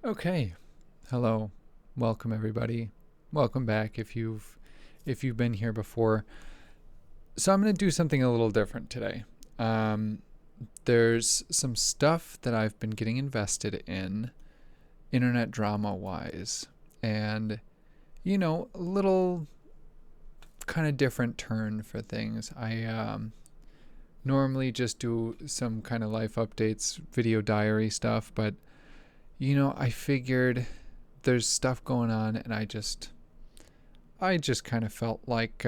Okay. Hello. Welcome everybody. Welcome back if you've been here before. So I'm going to do something a little different today. Um there's some stuff that I've been getting invested in internet drama wise, and a little kind of different turn for things. I normally just do some kind of life updates, video diary stuff, but I figured there's stuff going on, and I just kind of felt like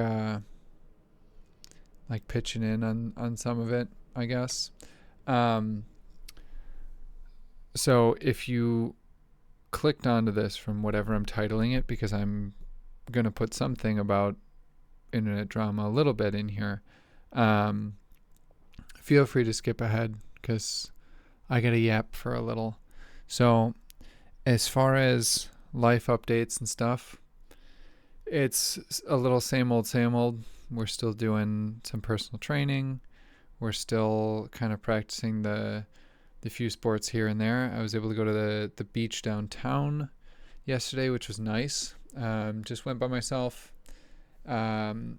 pitching in on some of it, I guess. Um, so if you clicked onto this from whatever I'm titling it, because I'm gonna put something about internet drama a little bit in here, um, feel free to skip ahead because I got a yap for a little. So as far as life updates and stuff, it's a little same old, same old. We're still doing some personal training. We're still kind of practicing the few sports here and there. I was able to go to the beach downtown yesterday, which was nice. Just went by myself. Um,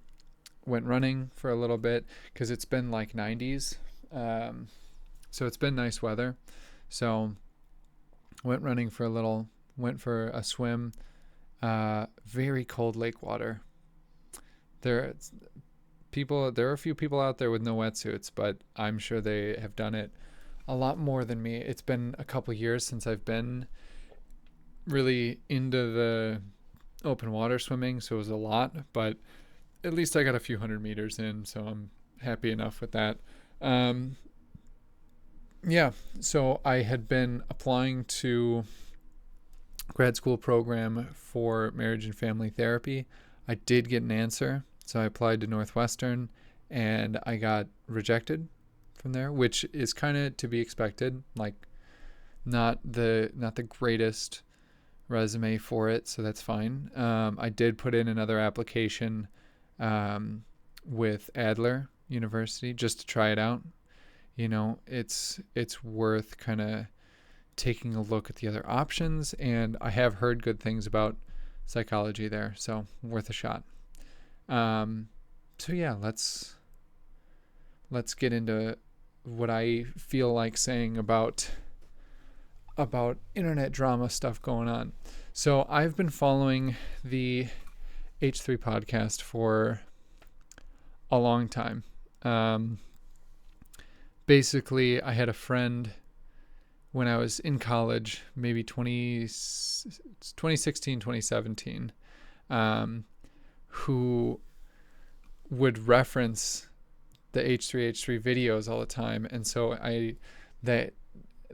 Went running for a little bit because it's been like 90s. So it's been nice weather. So went running for a little. Went for a swim. Very cold lake water. There there are a few people out there with no wetsuits, but I'm sure they have done it a lot more than me. It's been a couple years since I've been really into the open water swimming, so it was a lot, but at least I got a few hundred meters in, so I'm happy enough with that. Um, yeah, so I had been applying to grad school program for marriage and family therapy. I did get an answer, so I applied to Northwestern, and I got rejected from there, which is kind of to be expected. Like, not the greatest resume for it, so that's fine. I did put in another application with Adler University just to try it out. It's worth kind of taking a look at the other options, and I have heard good things about psychology there, so worth a shot. Um, so yeah, let's get into what I feel like saying about internet drama stuff going on. So I've been following the H3 podcast for a long time. Um, Basically, I had a friend when I was in college, maybe 2016, 2017, who would reference the H3H3 videos all the time. And so that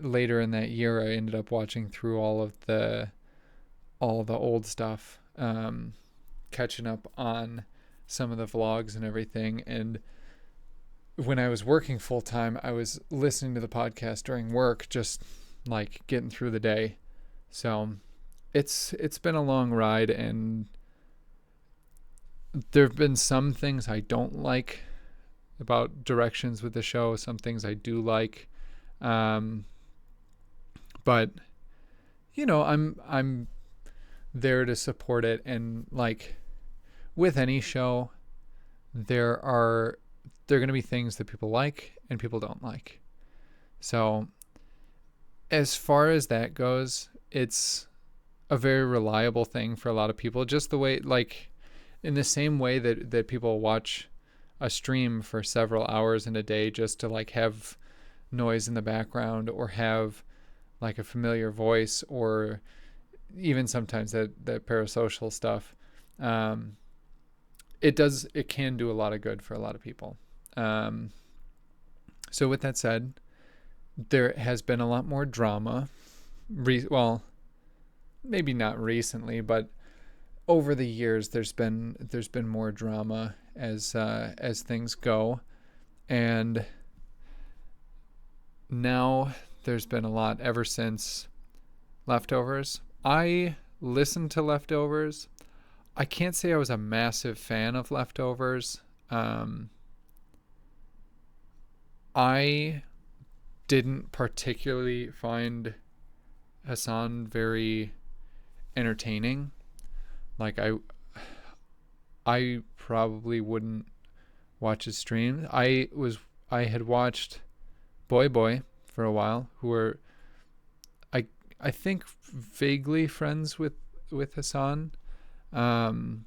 later in that year, I ended up watching through all the old stuff, catching up on some of the vlogs and everything. And when I was working full time, I was listening to the podcast during work, just like getting through the day. So it's been a long ride, and there have been some things I don't like about directions with the show, some things I do like. But I'm there to support it, and like with any show, there are going to be things that people like and people don't like. So as far as that goes, it's a very reliable thing for a lot of people, just the way, like, in the same way that people watch a stream for several hours in a day just to like have noise in the background, or have like a familiar voice, or even sometimes that parasocial stuff. um, it can do a lot of good for a lot of people. um, so with that said, there has been a lot more drama, well, maybe not recently, but over the years there's been more drama as things go. And now there's been a lot ever since Leftovers. I listened to Leftovers. I can't say I was a massive fan of Leftovers. I didn't particularly find Hassan very entertaining. Like I probably wouldn't watch his streams. I had watched Boy Boy for a while, who were I I think vaguely friends with Hassan. Um,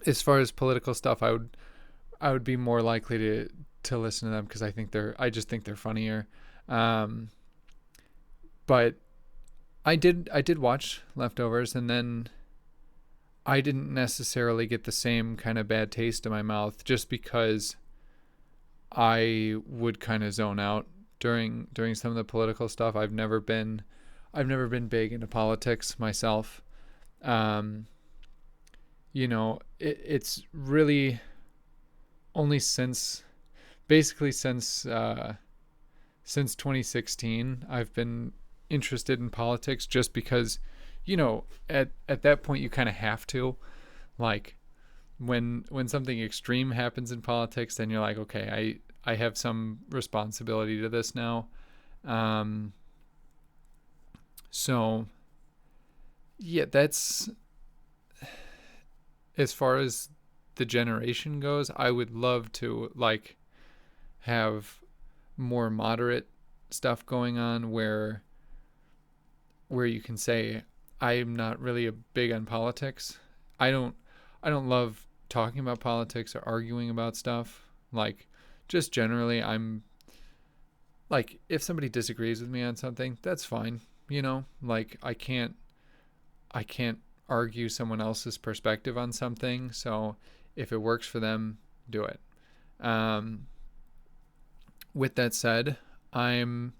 as far as political stuff, I would be more likely to listen to them because I just think they're funnier. Um, but I did watch Leftovers, and then I didn't necessarily get the same kind of bad taste in my mouth just because I would kind of zone out during some of the political stuff. I've never been big into politics myself. Um, it's really only basically since 2016 I've been interested in politics, just because at that point you kind of have to, like, when something extreme happens in politics, then you're like, okay, I have some responsibility to this now. um so yeah, that's as far as the generation goes. I would love to, like, have more moderate stuff going on where you can say I'm not really a big on politics. I don't I don't love talking about politics or arguing about stuff. Like, just generally, I'm like, if somebody disagrees with me on something, that's fine. Like, I can't argue someone else's perspective on something. So if it works for them, do it. Um, with that said, I'm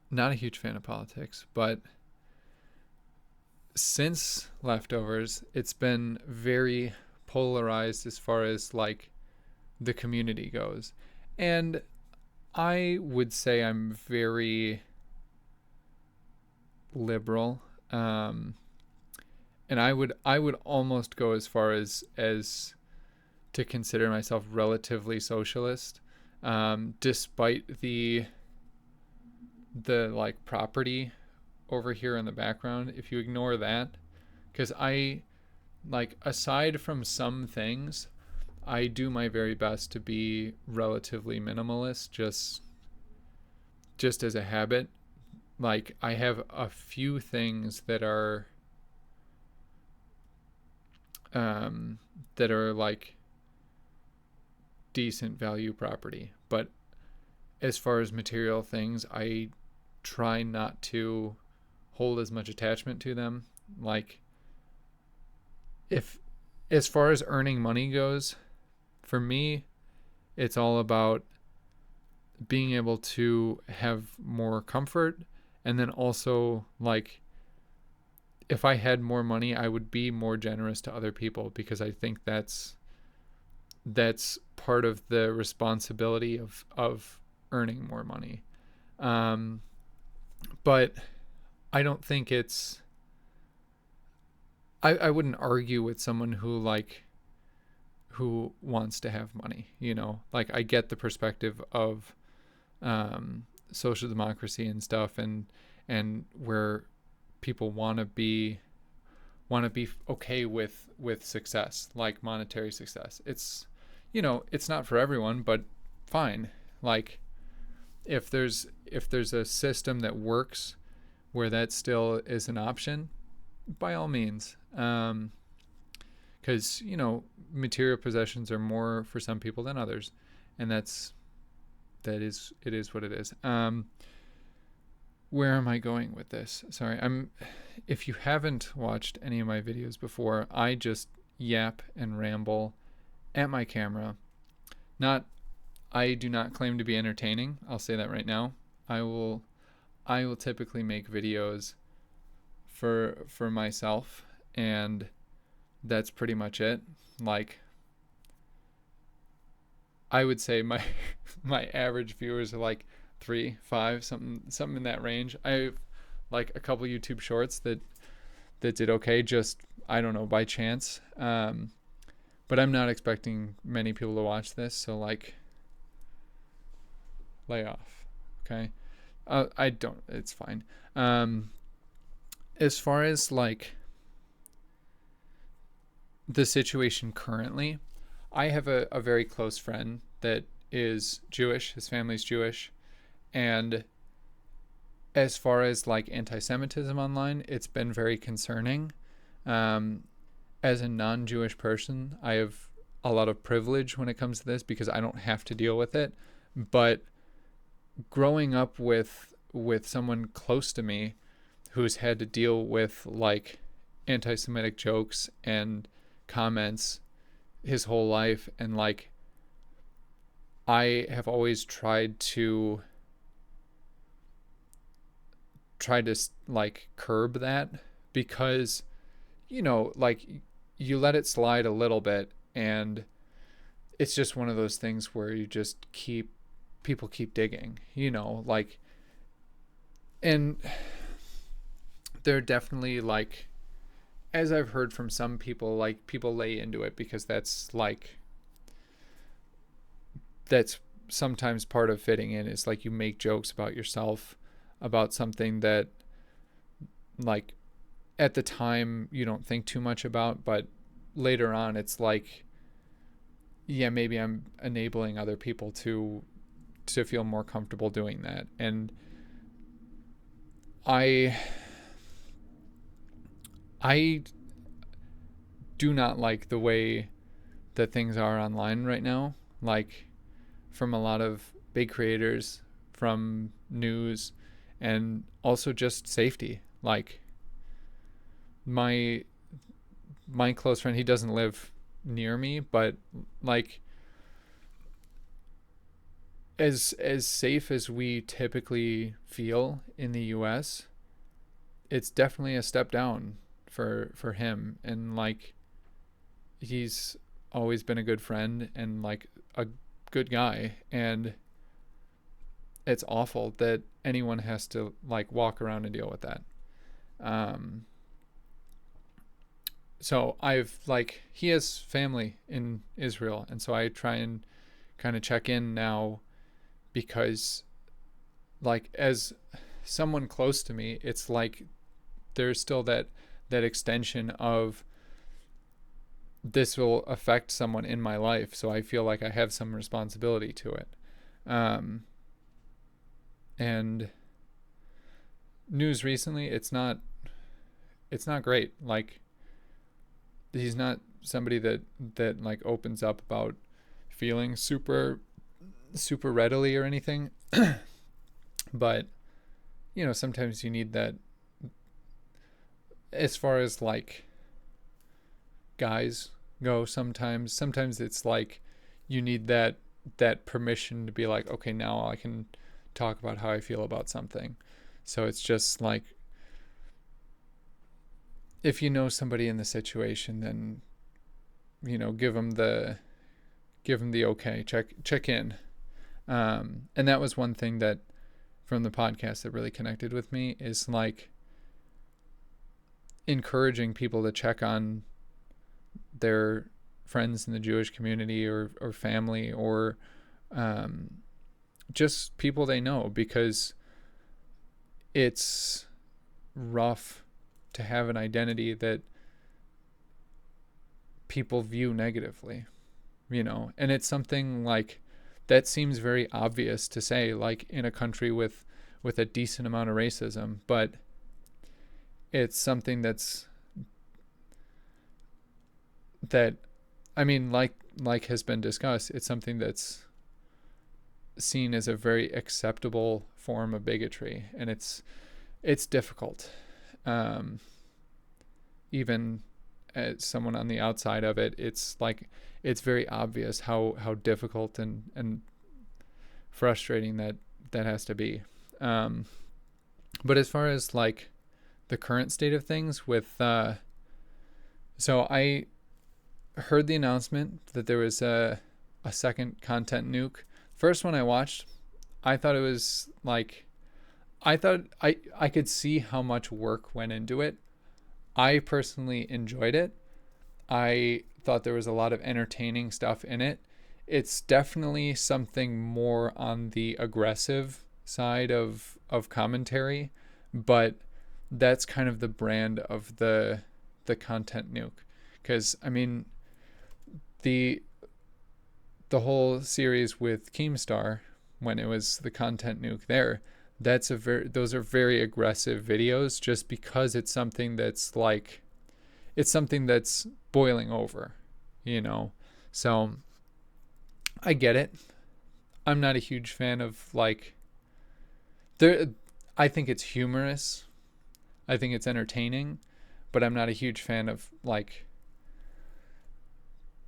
not a huge fan of politics, but since Leftovers, it's been very polarized as far as, like, the community goes. And I would say I'm very liberal. And I would almost go as far as to consider myself relatively socialist, despite the like property over here in the background. If you ignore that, because I, like, aside from some things, I do my very best to be relatively minimalist, just as a habit. Like, I have a few things that are like decent value property, but as far as material things, I try not to hold as much attachment to them. Like, if as far as earning money goes, for me, it's all about being able to have more comfort, and then also, like, if I had more money, I would be more generous to other people, because I think that's part of the responsibility of earning more money. Um, but I don't think I wouldn't argue with someone who wants to have money. Like, I get the perspective of social democracy and stuff, and where people want to be okay with success, like monetary success. It's not for everyone, but fine. Like, if there's a system that works where that still is an option, by all means. Because material possessions are more for some people than others, and it is what it is. Where am I going with this? Sorry, if you haven't watched any of my videos before, I just yap and ramble at my camera. Not I do not claim to be entertaining. I'll say that right now. I will typically make videos for myself, and that's pretty much it. Like, I would say my my average viewers are like 3, 5, something in that range. I have like a couple YouTube shorts that did okay, just, I don't know, by chance. But I'm not expecting many people to watch this, so, like, lay off. Okay. I don't. It's fine. As far as like the situation currently, I have a very close friend that is Jewish. His family's Jewish, and as far as like anti-Semitism online, it's been very concerning. Um, as a non-Jewish person, I have a lot of privilege when it comes to this because I don't have to deal with it. But growing up with someone close to me who's had to deal with like anti-Semitic jokes and comments his whole life, and like I have always tried to like curb that, because like you let it slide a little bit, and it's just one of those things where you just people keep digging, like, and they're definitely like, as I've heard from some people, like people lay into it because that's sometimes part of fitting in, is like you make jokes about yourself, about something that like at the time you don't think too much about, but later on it's like, yeah, maybe I'm enabling other people to feel more comfortable doing that. And I I do not like the way that things are online right now, like from a lot of big creators, from news, and also just safety. Like my my close friend, he doesn't live near me, but like as safe as we typically feel in the US, it's definitely a step down for him. And like he's always been a good friend and like a good guy, and it's awful that anyone has to like walk around and deal with that. Um, so I've like, he has family in Israel, and so I try and kind of check in now, because like as someone close to me, it's like there's still that extension of this will affect someone in my life, so I feel like I have some responsibility to it. Um, and news recently, it's not great. Like he's not somebody that like opens up about feeling super readily or anything. But sometimes you need that, as far as like guys go. Sometimes it's like you need that permission to be like, okay, now I can talk about how I feel about something. So it's just like, if you know somebody in the situation, then give them the okay, check in. And that was one thing that from the podcast that really connected with me, is like encouraging people to check on their friends in the Jewish community, or family, or just people they know, because it's rough to have an identity that people view negatively, and it's something like that seems very obvious to say, like in a country with a decent amount of racism, but it's something that I mean, like has been discussed, it's something that's seen as a very acceptable form of bigotry, and it's difficult. Um, Even as someone on the outside of it, it's like it's very obvious how difficult and frustrating that has to be. Um, but as far as like the current state of things with so I heard the announcement that there was a second content nuke. First one I watched, I thought it was like, I thought I could see how much work went into it. I personally enjoyed it. I thought there was a lot of entertaining stuff in it. It's definitely something more on the aggressive side of commentary, but that's kind of the brand of the content nuke. Because I mean, the whole series with Keemstar, when it was the content nuke there, those are very aggressive videos, just because it's something that's like, it's something that's boiling over, you know. So I get it. I'm not a huge fan of like, there I think it's humorous. I think it's entertaining, but I'm not a huge fan of like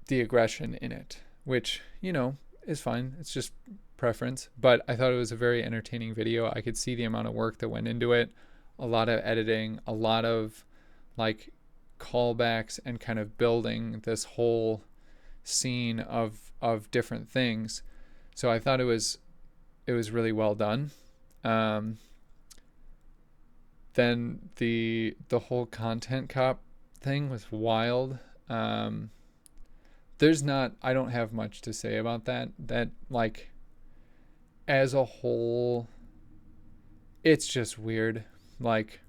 the aggression in it, which, you know, is fine. It's just preference. But I thought it was a very entertaining video. I could see the amount of work that went into it, a lot of editing, a lot of like callbacks, and kind of building this whole scene of different things. So I thought it was really well done. Then the whole content cop thing was wild. I don't have much to say about that. That, like, as a whole, it's just weird. Like,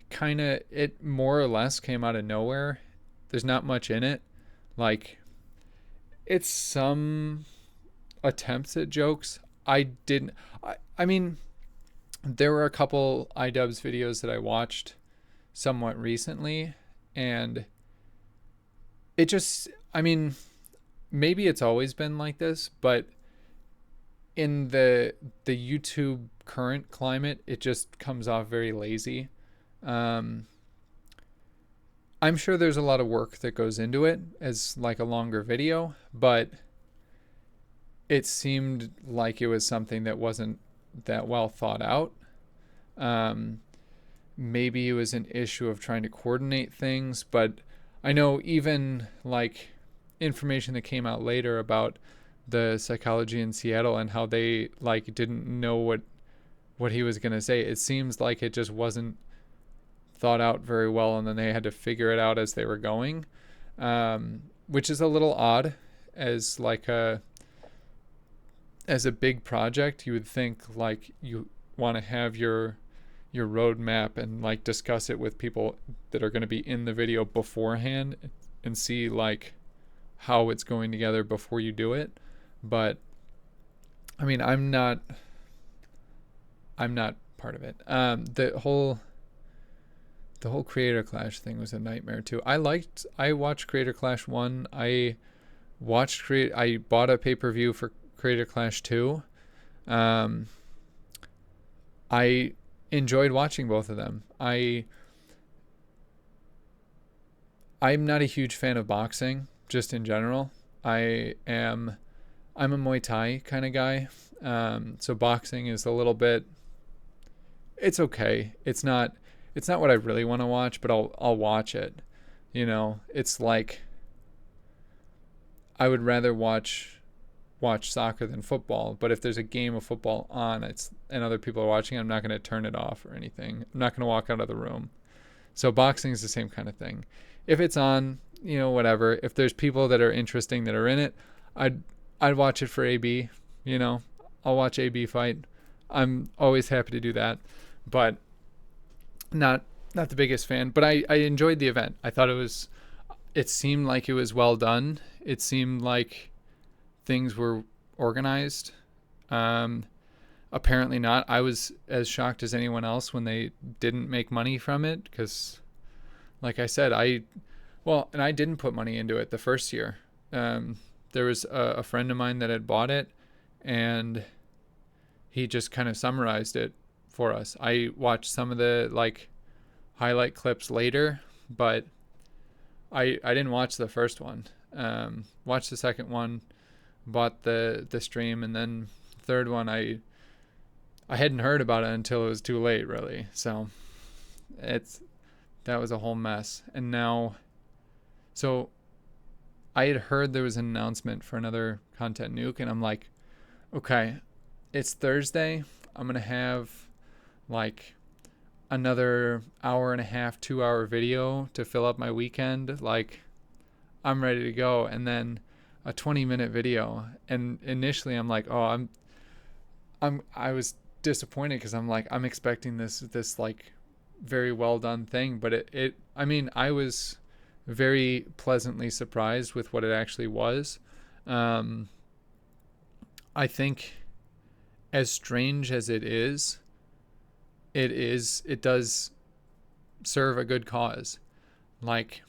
kind of, it more or less came out of nowhere. There's not much in it. Like, it's some attempts at jokes. I mean, there were a couple iDubbbz videos that I watched somewhat recently, and it just, I mean, maybe it's always been like this, but in the YouTube current climate, it just comes off very lazy. I'm sure there's a lot of work that goes into it as like a longer video, but it seemed like it was something that wasn't that well thought out. Maybe it was an issue of trying to coordinate things, but I know even like information that came out later about the psychology in Seattle and how they like didn't know what he was going to say. It seems like it just wasn't thought out very well, and then they had to figure it out as they were going, which is a little odd as like as a big project. You would think like you want to have your roadmap and like discuss it with people that are going to be in the video beforehand and see like how it's going together before you do it. But I mean, I'm not part of it. The whole Creator Clash thing was a nightmare too. I watched Creator Clash 1. I bought a pay-per-view for Creator Clash 2. I enjoyed watching both of them. I'm not a huge fan of boxing, just in general. I'm a Muay Thai kind of guy. So boxing is a little bit, it's okay. It's not what I really want to watch, but I'll watch it. You know, it's like I would rather watch soccer than football, but if there's a game of football on and other people are watching, I'm not going to turn it off or anything. I'm not going to walk out of the room. So boxing is the same kind of thing. If it's on, you know, whatever. If there's people that are interesting that are in it, I'd watch it for AB. You know, I'll watch AB fight. I'm always happy to do that, but not the biggest fan. But I enjoyed the event. I thought it seemed like it was well done. It seemed like things were organized. Apparently not. I was as shocked as anyone else when they didn't make money from it, because like I said, I didn't put money into it the first year. There was a friend of mine that had bought it, and he just kind of summarized it for us. I watched some of the like highlight clips later, but I didn't watch the first one. Watched the second one, bought the stream, and then the third one I hadn't heard about it until it was too late, really. So that was a whole mess. And now, so I had heard there was an announcement for another content nuke, and I'm like, okay, it's Thursday. I'm gonna have like another hour and a half, 2-hour video to fill up my weekend. Like, I'm ready to go. And then a 20-minute video, and initially I'm like, oh, I'm I was disappointed because I'm like, I'm expecting this like very well done thing, but I mean, I was very pleasantly surprised with what it actually was. Um, I think, as strange as it does serve a good cause. Like,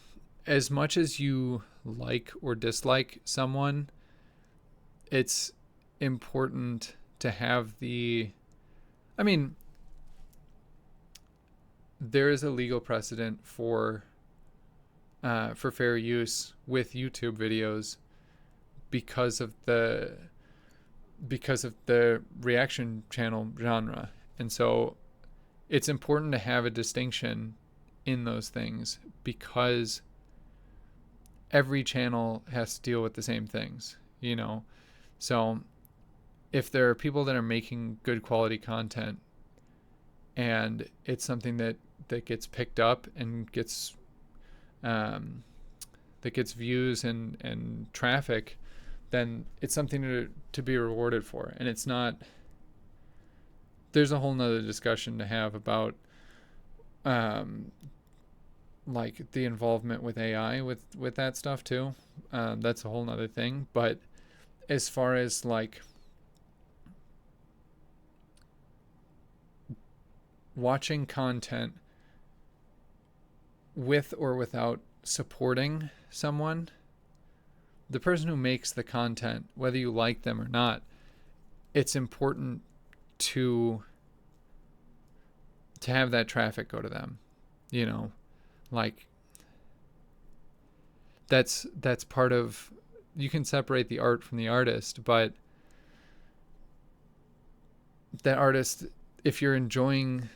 as much as you like or dislike someone, it's important to have I mean, there is a legal precedent for fair use with YouTube videos because of the reaction channel genre. And so it's important to have a distinction in those things because every channel has to deal with the same things, you know? So if there are people that are making good quality content and it's something that gets picked up and um, gets views and traffic, then it's something to be rewarded for. And it's not, there's a whole nother discussion to have about like the involvement with AI with that stuff too. That's a whole nother thing. But as far as like watching content with or without supporting someone, the person who makes the content, whether you like them or not, it's important to have that traffic go to them, you know, like that's part of, you can separate the art from the artist, but that artist, if you're enjoying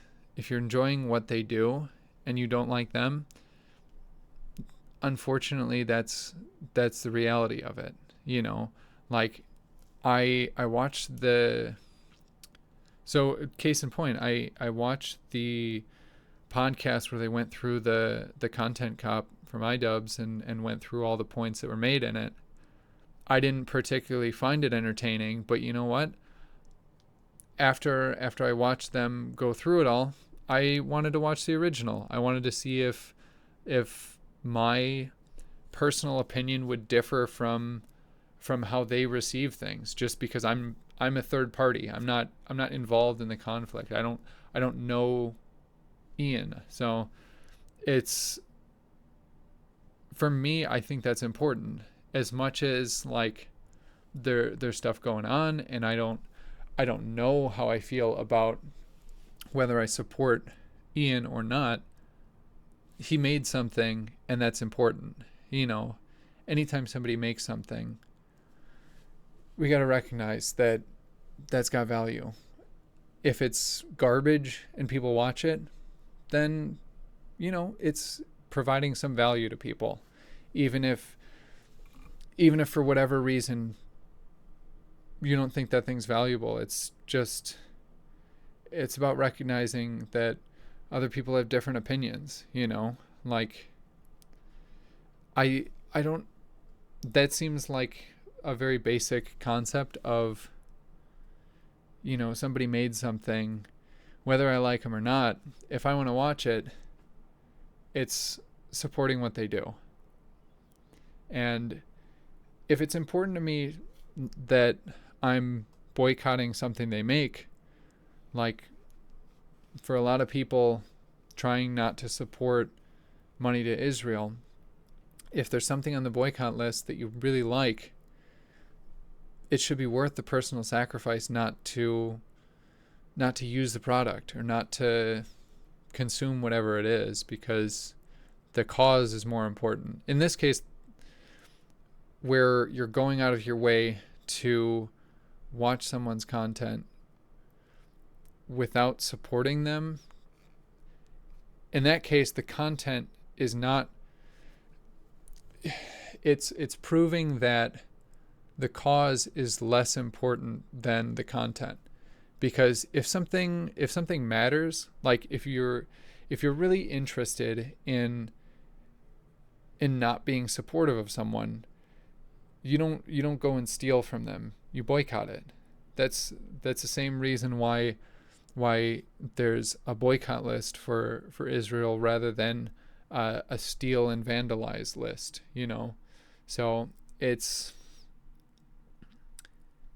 what they do and you don't like them, unfortunately that's the reality of it, you know. Like I watched so case in point, I watched the podcast where they went through the content cop from iDubbbz and went through all the points that were made in it. I didn't particularly find it entertaining, but you know what? After I watched them go through it all, I wanted to watch the original. I wanted to see if my personal opinion would differ from how they receive things, just because I'm a third party. I'm not involved in the conflict. I don't know Ian. So it's, for me, I think that's important as much as like there's stuff going on, and I don't know how I feel about whether I support Ian or not. He made something, and that's important. You know, anytime somebody makes something, we got to recognize that that's got value. If it's garbage and people watch it, then, you know, it's providing some value to people. Even if for whatever reason you don't think that thing's valuable, it's about recognizing that other people have different opinions, you know? Like I don't, that seems like a very basic concept of, you know, somebody made something, whether I like them or not, if I want to watch it, it's supporting what they do. And if it's important to me that I'm boycotting something they make, like for a lot of people trying not to support money to Israel, if there's something on the boycott list that you really like, it should be worth the personal sacrifice not to use the product or not to consume whatever it is, because the cause is more important. In this case, where you're going out of your way to watch someone's content without supporting them, in that case the content is not, it's proving that the cause is less important than the content. Because if something matters, like if you're really interested in not being supportive of someone, you don't go and steal from them. You boycott it. that's the same reason why there's a boycott list for Israel rather than a steal and vandalize list, you know. So it's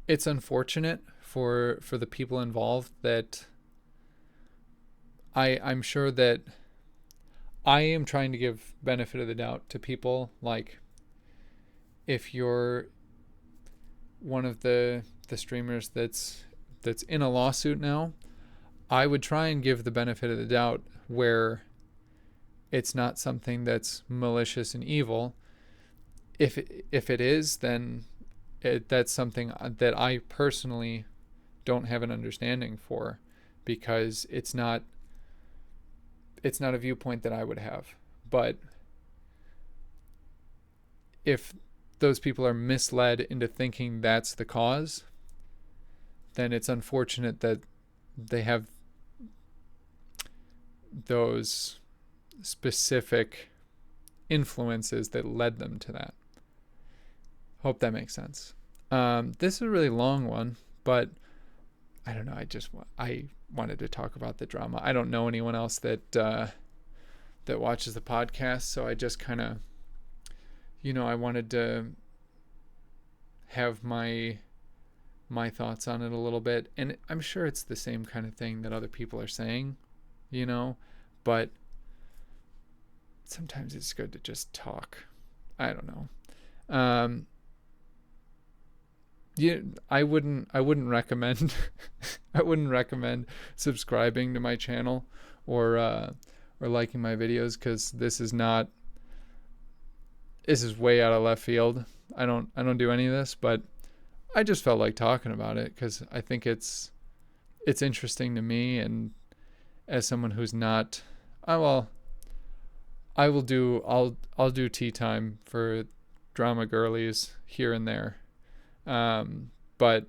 unfortunate for the people involved that I'm sure that I am trying to give benefit of the doubt to people. Like, if you're one of the streamers that's in a lawsuit now, I would try and give the benefit of the doubt where it's not something that's malicious and evil. If it is, then that's something that I personally don't have an understanding for, because it's not a viewpoint that I would have. But if those people are misled into thinking that's the cause, then it's unfortunate that they have those specific influences that led them to that. Hope that makes sense. This is a really long one, but I don't know. I wanted to talk about the drama. I don't know anyone else that watches the podcast, so I just kind of, I wanted to have my thoughts on it a little bit, and I'm sure it's the same kind of thing that other people are saying, but sometimes it's good to just talk. I don't know. I wouldn't recommend I wouldn't recommend subscribing to my channel or liking my videos, because this is way out of left field. I don't do any of this, but I just felt like talking about it because I think it's interesting to me, and as someone who's not, I'll do tea time for drama girlies here and there. But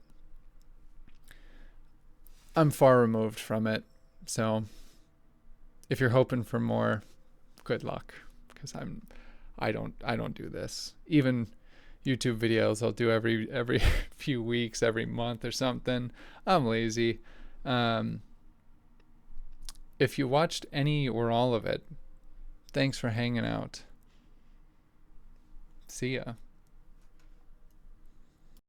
I'm far removed from it. So if you're hoping for more, good luck, because I don't do this. Even YouTube videos I'll do every few weeks, every month or something. I'm lazy. If you watched any or all of it, thanks for hanging out. See ya.